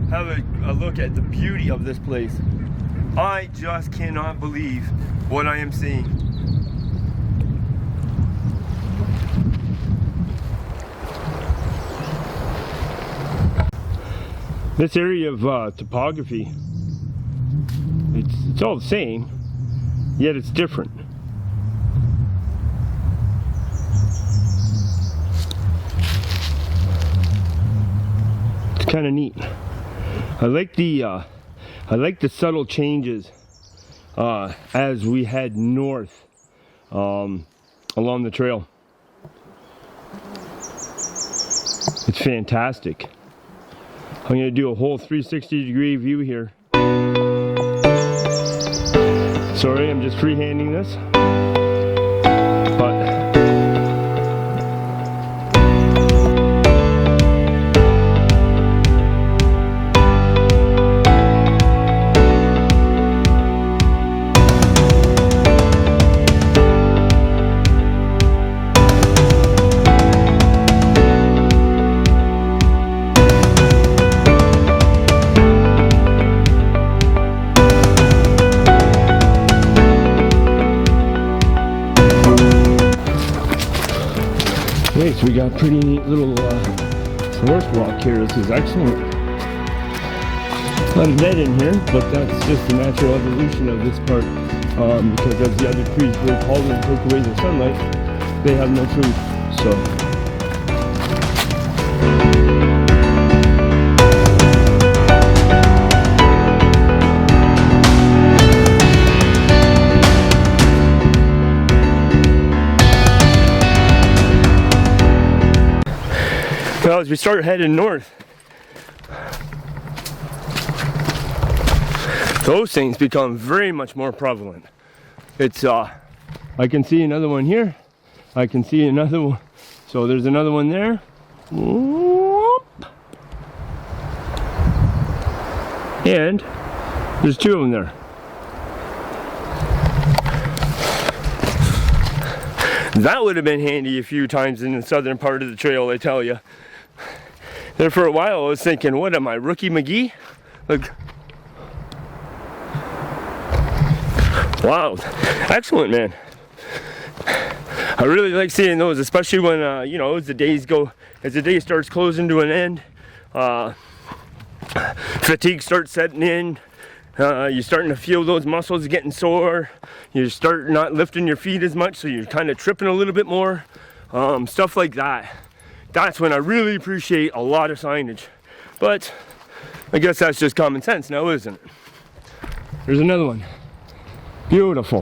have a look at the beauty of this place. I just cannot believe what I am seeing. This area of topography, it's all the same, yet it's different. It's kind of neat. I like the subtle changes as we head north along the trail. It's fantastic. I'm going to do a whole 360-degree view here. Sorry, I'm just freehanding this. But so we got a pretty neat little forest walk here. This is excellent. Not a dead in here, but that's just the natural evolution of this part. Because as the other trees grow taller and take away the sunlight, they have no food. So. Well, as we start heading north, those things become very much more prevalent. It's I can see another one here. I can see another one. So there's another one there. And there's two of them there. That would have been handy a few times in the southern part of the trail, I tell you. There for a while I was thinking, what am I, Rookie McGee? Like, wow, excellent, man. I really like seeing those, especially when you know, as the day starts closing to an end, fatigue starts setting in. You're starting to feel those muscles getting sore. You start not lifting your feet as much, so you're kind of tripping a little bit more. Stuff like that. That's when I really appreciate a lot of signage. But I guess that's just common sense now, isn't it? There's another one. Beautiful.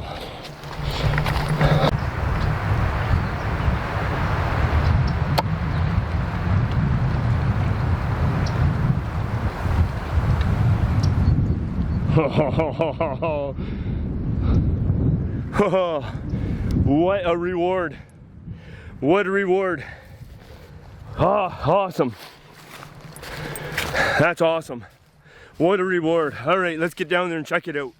What a reward. What a reward. Awesome. That's awesome. What a reward. All right, let's get down there and check it out.